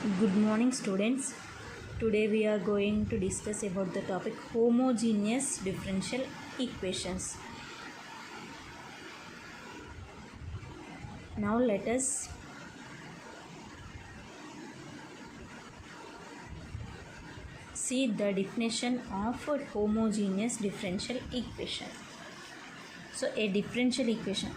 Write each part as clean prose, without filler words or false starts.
Good morning, students. Today we are going to discuss about the topic homogeneous differential equations. Now let us see the definition of a homogeneous differential equation. So a differential equation.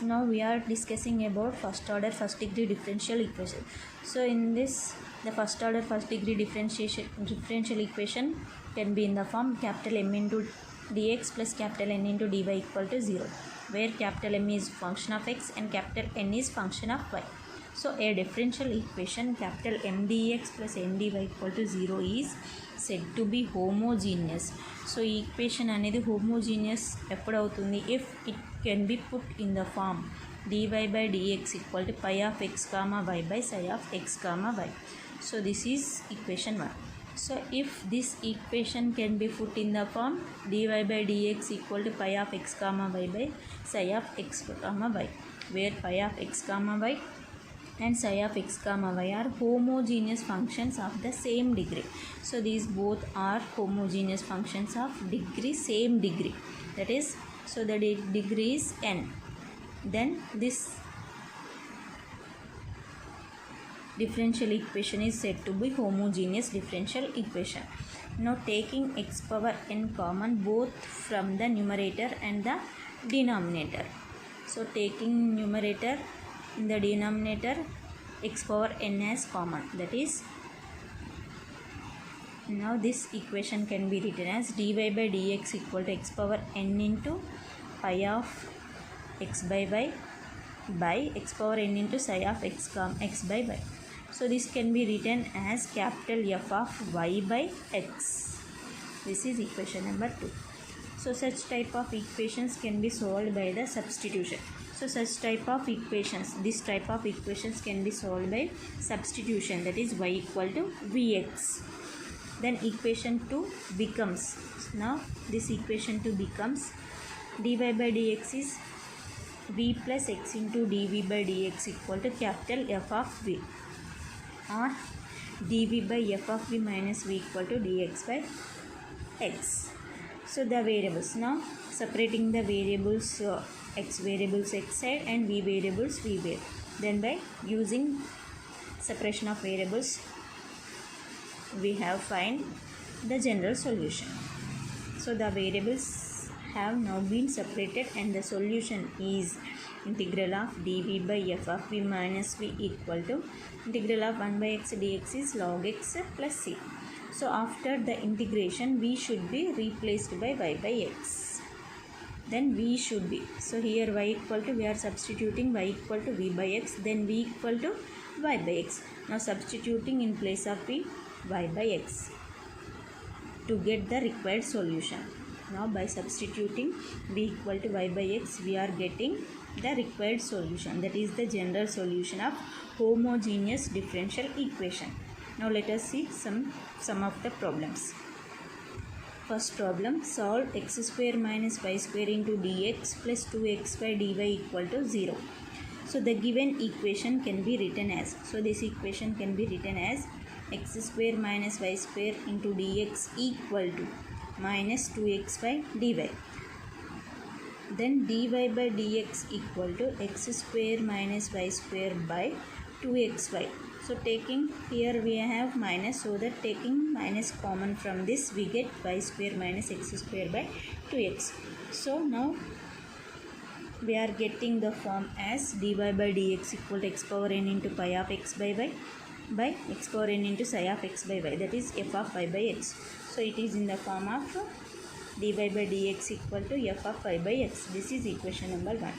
Now we are discussing about first order first degree differential equation. So in this, the first order first degree differential equation can be in the form capital M into dx plus capital N into dy equal to 0, where capital M is function of x and capital N is function of y. So a differential equation capital M dx plus N dy equal to 0 is said to be homogeneous. So equation అనేది homogeneous ఎప్పుడు అవుతుంది? If it can be put in the form dy by dx equal to pi of x comma y by psi of x comma y. So this is equation 1. So if this equation can be put in the form dy by dx equal to pi of x comma y by psi of x comma y, where pi of x comma y and psi of x comma y are homogeneous functions of the same degree. So these both are homogeneous functions of degree, same degree. That is, so the degree is n. Then this differential equation is said to be homogeneous differential equation. Now taking x power n common both from the numerator and the denominator. So taking numerator in the denominator x power n as common, that is, now this equation can be written as dy by dx equal to x power n into pi of x by y by x power n into psi of x by y. So this can be written as capital F of y by x. This is equation number 2. So such type of equations can be solved by the substitution. So such type of equations, this type of equations can be solved by substitution, that is y equal to vx. Then equation 2 becomes, now this equation 2 becomes dy by dx is v plus x into dv by dx equal to capital F of v, or dv by f of v minus v equal to dx by x. So the variables, now separating the variables, x variables x side and v variables v way. Then by using separation of variables, we have find the general solution. So the variables have now been separated and the solution is integral of dv by f of v minus v equal to integral of 1 by x dx is log x plus c. So after the integration, v should be replaced by y by x. Then v should be, so here y equal to, we are substituting y equal to v by x, then v equal to y by x. Now substituting in place of v, y by x to get the required solution. Now by substituting v equal to y by x, we are getting the required solution, that is the general solution of homogeneous differential equation. Now let us see some of the problems. First problem, solve x square minus y square into dx plus 2x by dy equal to 0. So the given equation can be written as, so this equation can be written as x square minus y square into dx equal to minus 2x by dy. Then dy by dx equal to x square minus y square by 2xy. So taking, here we have minus, so that taking minus common from this, we get y square minus x square by 2x. So now we are getting the form as dy by dx equal to x power n into pi of x by y by x power n into psi of x by y, that is f of y by x. So it is in the form of dy by dx equal to f of y by x. This is equation number 1.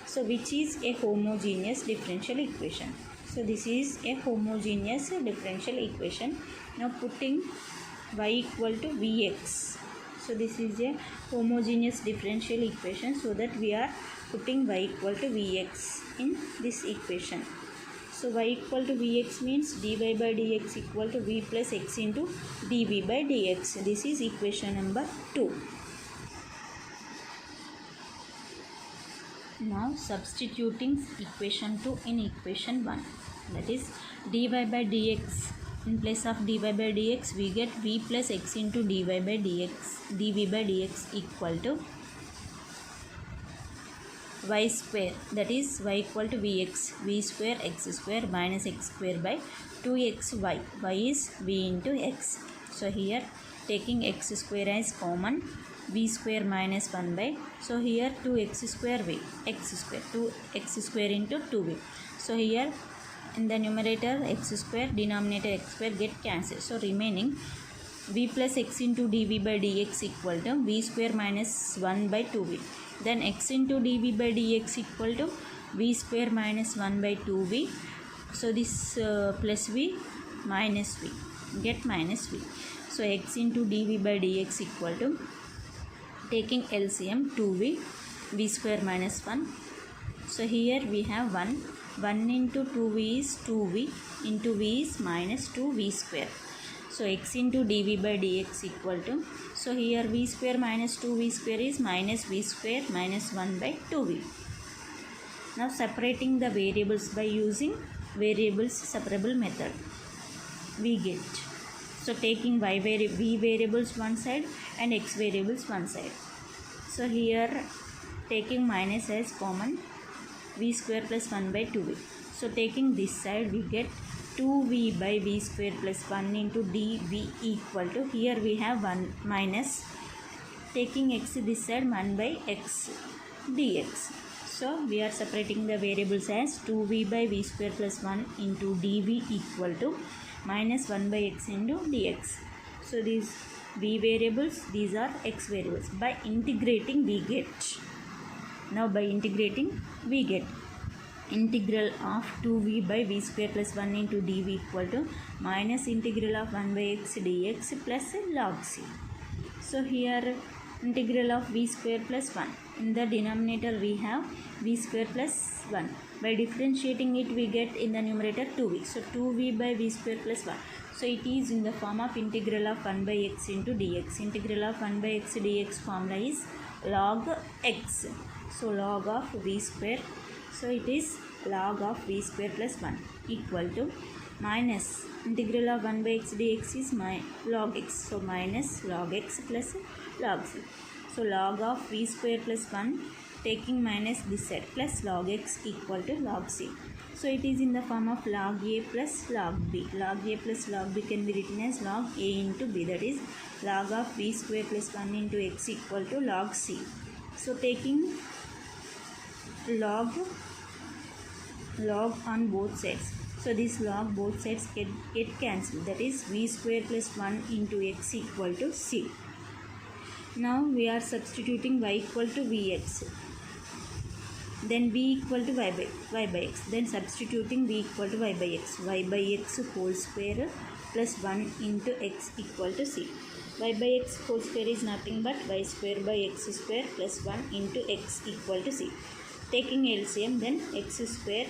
So which is a homogeneous differential equation. So this is a homogeneous differential equation. Now putting y equal to vx. So this is a homogeneous differential equation, so that we are putting y equal to vx in this equation. So y equal to vx means dy by dx equal to v plus x into dv by dx. This is equation number 2. Now substituting equation 2 in equation 1. that is dy by dx. In place of dy by dx we get v plus x into dy by dx, dv by dx equal to y square, that is y equal to vx, v square x square minus x square by 2xy, y is v into x. So here taking x square as common, v square minus 1 by, so here 2x square v, x square, 2x square into 2v. So here in the numerator x square, denominator x square get cancelled. So remaining v plus x into dv by dx equal to v square minus 1 by 2v. Then x into dv by dx equal to v square minus 1 by 2v. So this plus v minus v, get minus v. So x into dv by dx equal to, taking LCM 2v, v square minus 1. So here we have 1 into 2v is 2v, into v is minus 2v square. So x into dv by dx equal to, so here v square minus 2v square is minus v square minus 1 by 2v. Now separating the variables by using variables separable method, we get, so taking v variables one side and x variables one side. So here taking minus as common, v square plus 1 by 2v. So taking this side we get 2v by v square plus 1 into dv equal to, here we have 1 minus, taking x this side 1 by x dx. So we are separating the variables as 2v by v square plus 1 into dv equal to minus 1 by x into dx. So these v variables, these are x variables. By integrating we get, now by integrating we get integral of 2v by v square plus 1 into dv equal to minus integral of 1 by x dx plus log c. So here integral of v square plus 1, in the denominator we have v square plus 1. By differentiating it we get in the numerator 2v. So 2v by v square plus 1. So it is in the form of integral of 1 by x into dx. Integral of 1 by x dx formula is log x. So log of v square, so it is log of v square plus 1 equal to minus integral of 1 by x dx is log x. So minus log x plus log c. So log of v square plus 1, taking minus this side, plus log x equal to log c. So it is in the form of log a plus log b. Log a plus log b can be written as log a into b, that is log of v square plus 1 into x equal to log c. So taking log on both sides, so this log both sides get cancelled, that is v square plus 1 into x equal to c. Now we are substituting y equal to vx, then v equal to y by x, then substituting v equal to y by x whole square plus 1 into x equal to c. Y by x whole square is nothing but y square by x square plus 1 into x equal to c. Taking LCM, then x square,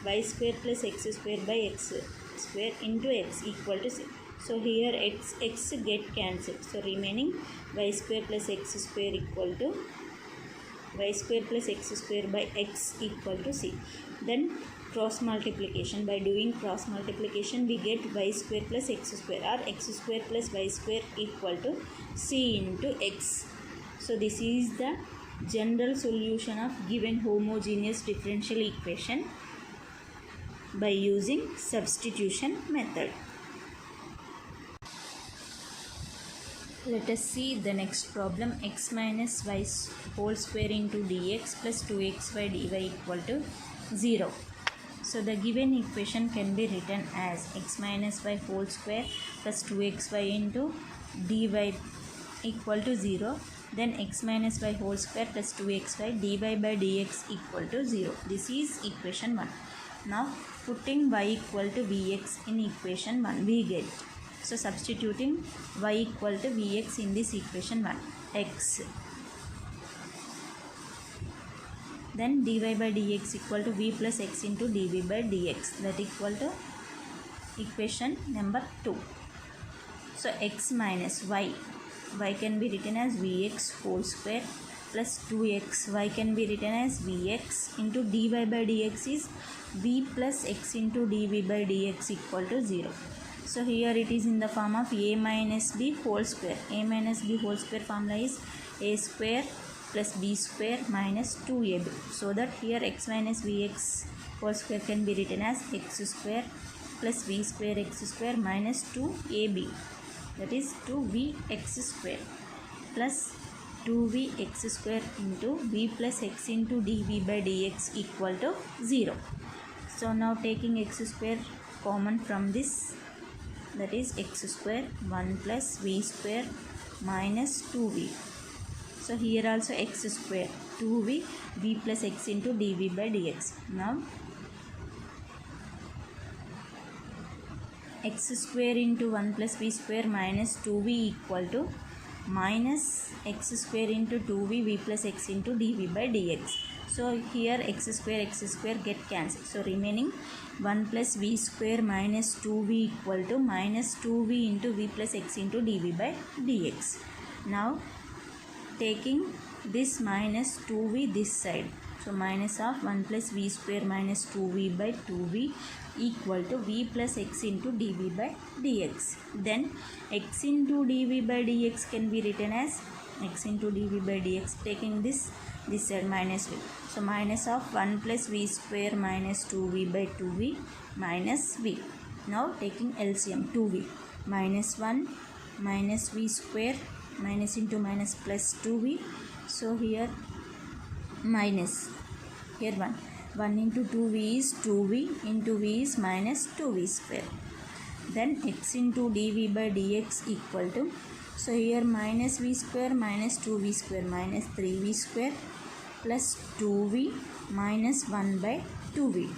y square plus x square by x square into x equal to c. So here x get cancelled. So remaining y square plus x square equal to y square plus x square by x equal to c. Then cross multiplication. By doing cross multiplication we get y square plus x square, or x square plus y square equal to c into x. So this is the general solution of given homogeneous differential equation by using substitution method. Let us see the next problem. X minus y whole square into dx plus 2xy dy equal to 0. So the given equation can be written as x minus y whole square plus 2xy into dy equal to 0. Then x minus y whole square plus 2xy dy by dx equal to 0. This is equation 1. Now putting y equal to vx in equation 1 we get, so substituting y equal to vx in this equation 1, x, then dy by dx equal to v plus x into dv by dx, that equal to equation number 2. So x minus y can be written as vx whole square plus 2x, y can be written as vx into dy by dx is v plus x into dv by dx equal to 0. So here it is in the form of a minus b whole square. A minus b whole square formula is a square plus b square minus 2ab. So that here x minus vx whole square can be written as x square plus v square x square minus 2ab. That is 2vx square plus 2vx square into v plus x into dv by dx equal to 0. So now taking x square common from this, that is x square 1 plus v square minus 2v. So here also x square 2v, v plus x into dv by dx. Now x square into 1 plus v square minus 2v equal to minus x square into 2v, v plus x into dv by dx. So here x square get cancelled. So remaining 1 plus v square minus 2v equal to minus 2v into v plus x into dv by dx. Now taking this minus 2v this side. So minus of 1 plus v square minus 2v by 2v equal to v plus x into dv by dx. Then x into dv by dx can be written as x into dv by dx. Taking this side minus v. So minus of 1 plus v square minus 2v by 2v minus v. Now taking LCM 2v minus 1 minus v square minus into minus plus 2v. So here minus, here 1 into 2v is 2v into v is minus 2v square. Then x into dv by dx equal to, so here minus v square minus 2v square minus 3v square plus 2v minus 1 by 2v.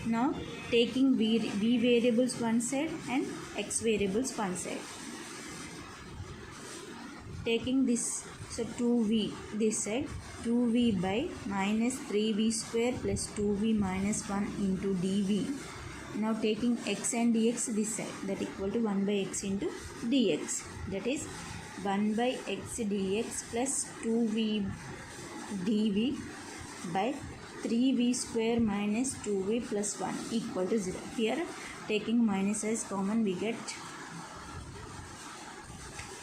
Now taking v variables one side and x variables one side. Taking this, so 2v this side, 2v by minus 3v square plus 2v minus 1 into dv. Now taking x and dx this side, that equal to 1 by x into dx. That is 1 by x dx plus 2v dv by 3v square minus 2v plus 1 equal to 0. Here taking minus as common, we get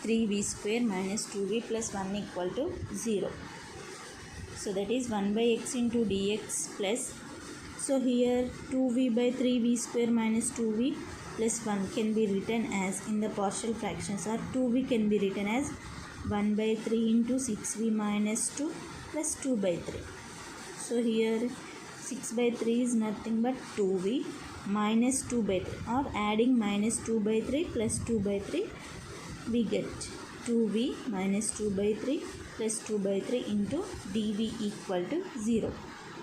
3v square minus 2v plus 1 equal to 0. So that is 1 by x into dx plus, so here 2v by 3v square minus 2v plus 1 can be written as, in the partial fractions, or 2v can be written as 1 by 3 into 6v minus 2 plus 2 by 3. So here 6 by 3 is nothing but 2v minus 2 by 3, or adding minus 2 by 3 plus 2 by 3, we get 2v minus 2 by 3 plus 2 by 3 into dv equal to 0.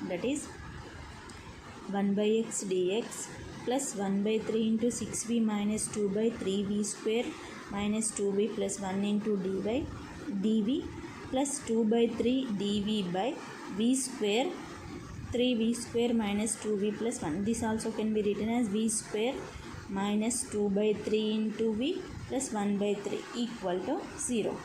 That is 1 by x dx plus 1 by 3 into 6v minus 2 by 3v square minus 2v plus 1 into dv plus 2 by 3 dv by v square 3v square minus 2v plus 1. This also can be written as v square minus 2 by 3 into v plus 1 by 3 equal to 0.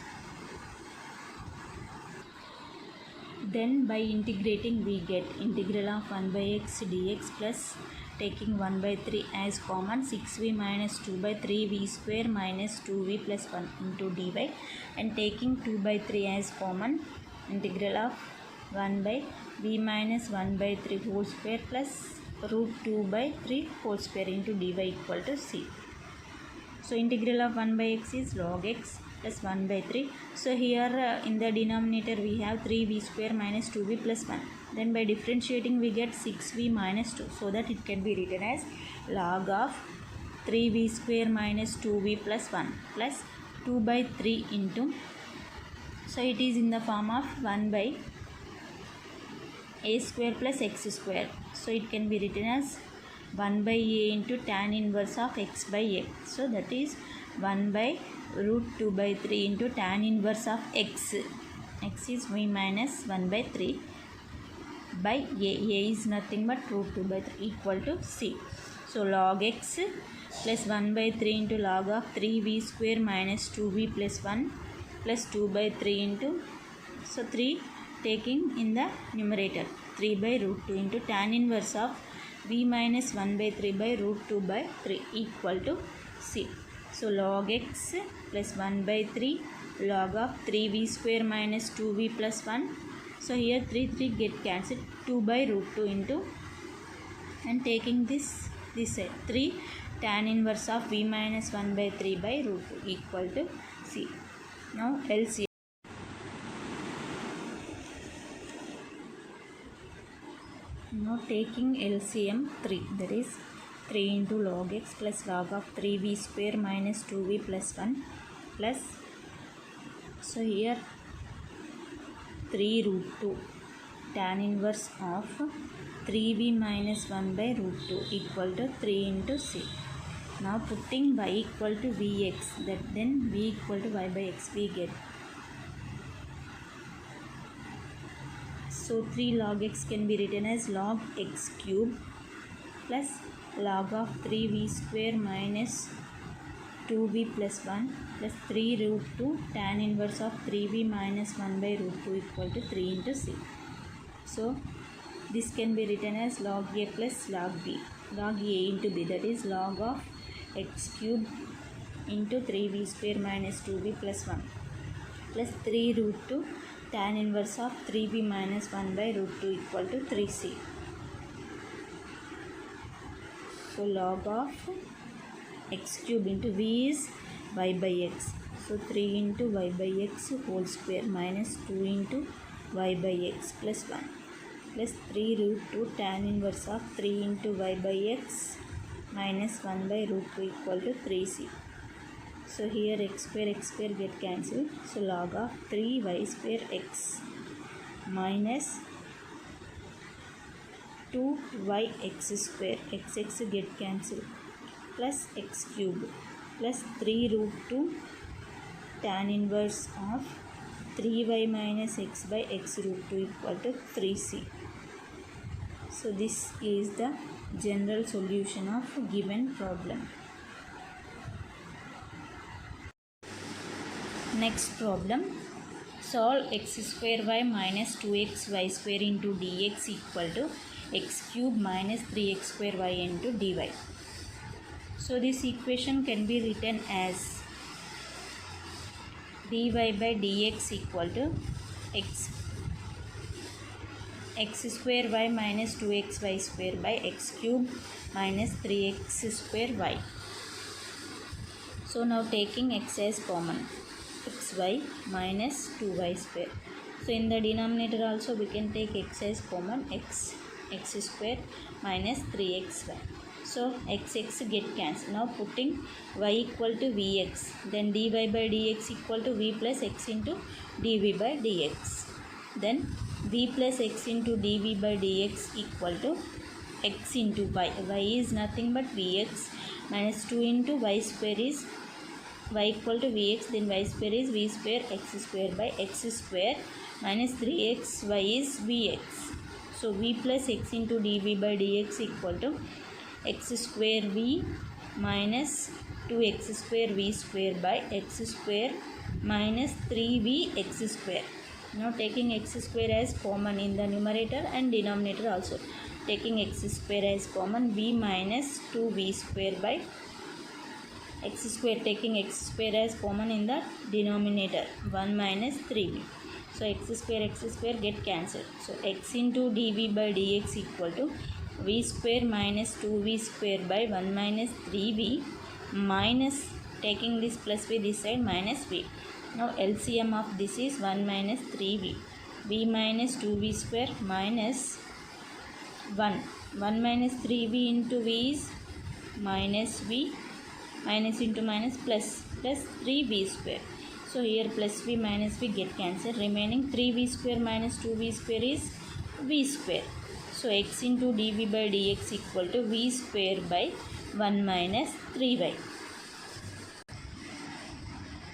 Then by integrating we get integral of 1 by x dx plus, taking 1 by 3 as common, 6v minus 2 by 3v square minus 2v plus 1 into dy, and taking 2 by 3 as common, integral of 1 by v minus 1 by 3 whole square plus root 2 by 3 whole square into dy equal to c. So integral of 1 by x is log x plus 1 by 3. So here in the denominator we have 3v square minus 2v plus 1. Then by differentiating we get 6v minus 2. So that it can be written as log of 3v square minus 2v plus 1 plus 2 by 3 into, so it is in the form of 1 by a square plus x square. So it can be written as 1 by a into tan inverse of x by a. So that is 1 by root 2 by 3 into tan inverse of x. X is v minus 1 by 3 by a. A is nothing but root 2 by 3 equal to c. So log x plus 1 by 3 into log of 3v square minus 2v plus 1 plus 2 by 3 into, So 3 taking in the numerator, 3 by root 2 into tan inverse of v minus 1 by 3 by root 2 by 3 equal to c. So log x plus 1 by 3 log of 3v square minus 2v plus 1. So here 3 get cancelled, 2 by root 2 into, and taking this side, 3 tan inverse of v minus 1 by 3 by root 2 equal to c. Now LCM. Now taking LCM 3, that is 3 into log x plus log of 3v square minus 2v plus 1 plus, so here 3 root 2 tan inverse of 3v minus 1 by root 2 equal to 3 into c. Now putting y equal to vx, that then v equal to y by x we get. So 3 log x can be written as log x cube plus log of 3v square minus 2v plus 1 plus 3 root 2 tan inverse of 3v minus 1 by root 2 equal to 3 into c. So this can be written as log a plus log b, log a into b, that is log of x cube into 3v square minus 2v plus 1 plus 3 root 2 tan inverse of 3v minus 1 by root 2 equal to 3c. So log of x cube into v is y by x. So 3 into y by x whole square minus 2 into y by x plus 1 plus 3 root 2 tan inverse of 3 into y by x minus 1 by root 2 equal to 3c. So here x square get cancelled. So log of 3y square x minus 2yx square, x get cancelled, plus x cube plus 3 root 2 tan inverse of 3y minus x by x root 2 equal to 3c. So this is the general solution of given problem. Next problem, solve x square y minus 2xy square into dx equal to x cube minus 3x square y into dy. So this equation can be written as dy by dx equal to x square y minus 2xy square by x cube minus 3x square y. So now taking x as common, xy minus 2y square. So in the denominator also we can take x as common, x square minus 3xy. So x get cancelled. Now putting y equal to vx, then dy by dx equal to v plus x into dv by dx. Then v plus x into dv by dx equal to x into y. Y is nothing but vx minus 2 into y square is y equal to vx, then y square is v square x square by x square minus 3x, y is vx. So v plus x into dv by dx equal to x square v minus 2x square v square by x square minus 3v x square. Now taking x square as common in the numerator and denominator also. Taking x square as common, v minus 2v square by x square, taking x square as common in the denominator, 1 minus 3v. So x square get cancelled. So x into dv by dx equal to v square minus 2v square by 1 minus 3v minus, taking this plus v this side, minus v. Now LCM of this is 1 minus 3v. v minus 2v square minus 1 minus 3v into v is minus v, minus into minus plus 3v square. So here plus v minus v get cancelled, remaining 3v square minus 2v square is v square. So x into dv by dx equal to v square by 1 minus 3y.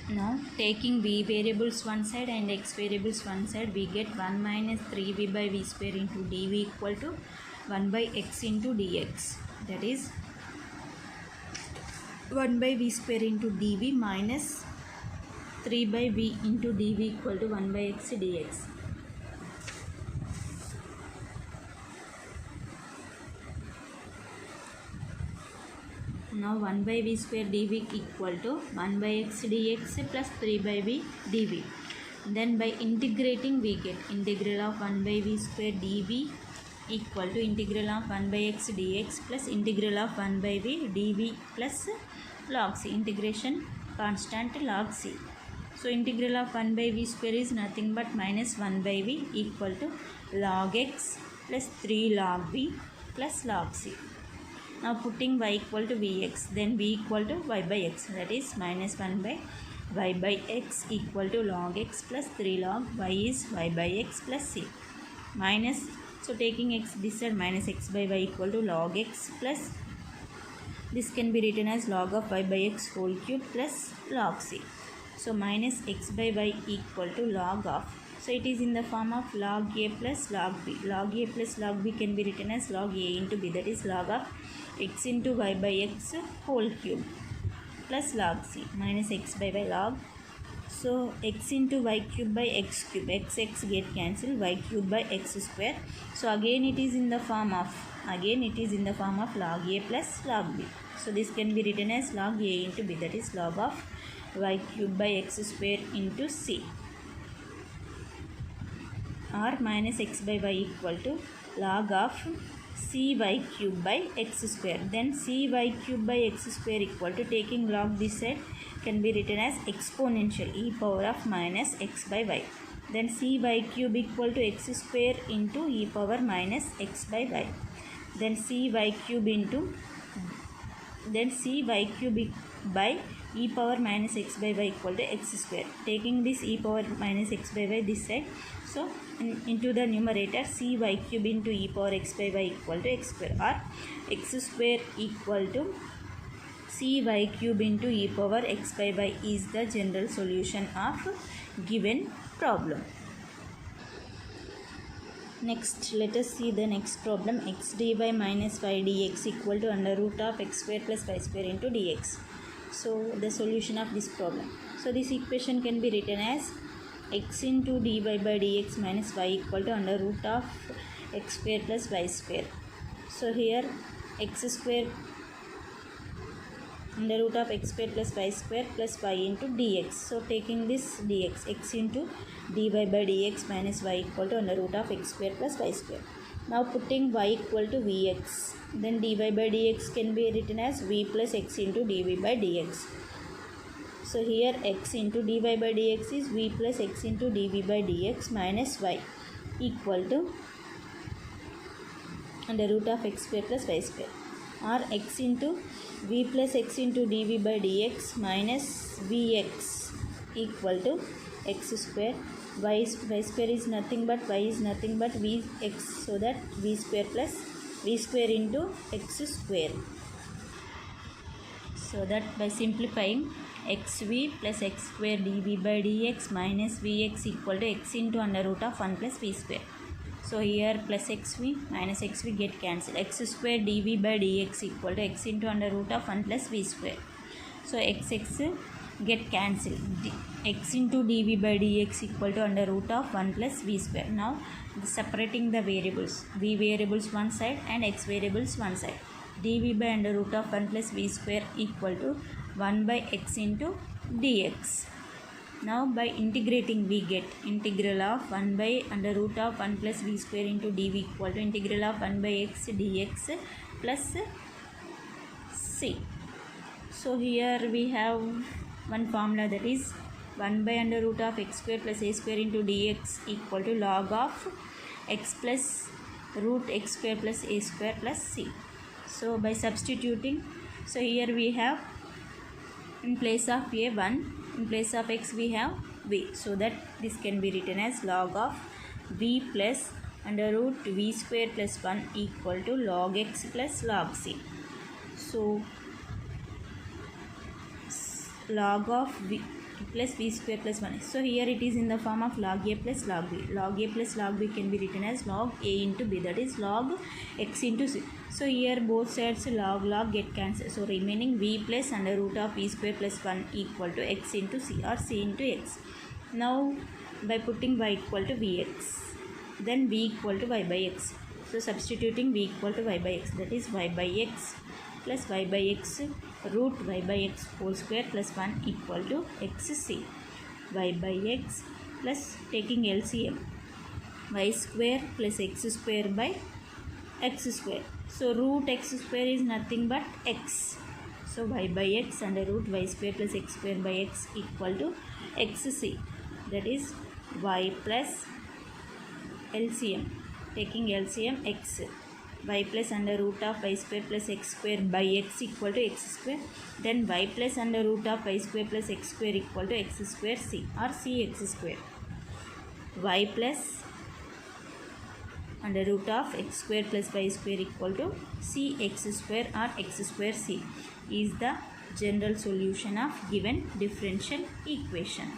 Now taking v variables one side and x variables one side, we get 1 minus 3v by v square into dv equal to 1 by x into dx, that is 1 by v square into dv minus 3 by v into dv equal to 1 by x dx. Now 1 by v square dv equal to 1 by x dx plus 3 by v dv. Then by integrating we get integral of 1 by v square dv equal to integral of 1 by x dx plus integral of 1 by v dv plus log c. Integration constant log c. So integral of 1 by v square is nothing but minus 1 by v equal to log x plus 3 log v plus log c. Now putting y equal to vx, then v equal to y by x, that is minus 1 by y by x equal to log x plus 3 log y is y by x plus c. Minus, so taking x this side, minus x by y equal to log x plus, this can be written as log of y by x whole cube plus log c. So minus x by y equal to log of, so it is in the form of log a plus log b. Log a plus log b can be written as log a into b, that is log of x into y by x whole cube plus log c minus x by y log. So x into y cube by x cube, x get cancelled, y cube by x square. So again it is in the form of log a plus log b. So this can be written as log a into b, that is log of y cube by x square into c, or minus x by y equal to log of cy cube by x square. Then cy cube by x square equal to, taking log this side, can be written as exponential e power of minus x by y. Then cy cube equal to x square into e power minus x by y. Then cy cube into, then cy cube by e power minus x by y equal to x square. Taking this e power minus x by y this side, so into the numerator cy cube into e power x by y equal to x square, or x square equal to cy cube into e power x by y is the general solution of given problem. Next, let us see the next problem. X dy minus y dx equal to under root of x square plus y square into dx. So the solution of this problem. So this equation can be written as x into dy by dx minus y equal to under root of x square plus y square. So here x square under root of x square plus y square plus y into dx. So taking this dx, x into dy by dx minus y equal to under root of x square plus y square. Now putting y equal to vx, then dy by dx can be written as v plus x into dv by dx. So here x into dy by dx is v plus x into dv by dx minus y equal to under root of x square plus y square, or x into v plus x into dv by dx minus vx equal to x square. Y square is nothing but vx, so that v square plus v square into x square. So that by simplifying, xv plus x square dv by dx minus vx equal to x into under root of 1 plus v square. So here plus xv minus xv get cancelled. X square dv by dx equal to x into under root of 1 plus v square. So x get cancelled. X into dv by dx equal to under root of 1 plus v square. Now separating the variables, v variables one side and x variables one side. dv by under root of 1 plus v square equal to 1 by x into dx. Now by integrating we get integral of 1 by under root of 1 plus v square into dv equal to integral of 1 by x dx plus c. So here we have one formula, that is 1 by under root of x square plus a square into dx equal to log of x plus root x square plus a square plus c. So by substituting, so here we have in place of a 1, in place of x we have v, so that this can be written as log of v plus under root v square plus 1 equal to log x plus log c. So log of v plus v square plus 1. So here it is in the form of log a plus log b. Log a plus log b can be written as log a into b, that is log x into c. So here both sides log get cancelled. So remaining v plus under root of v square plus 1 equal to x into c or c into x. Now by putting y equal to vx, then v equal to y by x. So substituting v equal to y by x, that is y by x plus y by x root y by x whole square plus 1 equal to xc. Y by x plus taking LCM, y square plus x square by x square. So root x square is nothing but x. So y by x under root y square plus x square by x equal to xc, that is y plus LCM, taking LCM x, y plus under root of y square plus x square by x equal to x square, then y plus under root of y square plus x square equal to x square c or cx square. Y plus under root of x square plus y square equal to cx square or x square c is the general solution of given differential equation.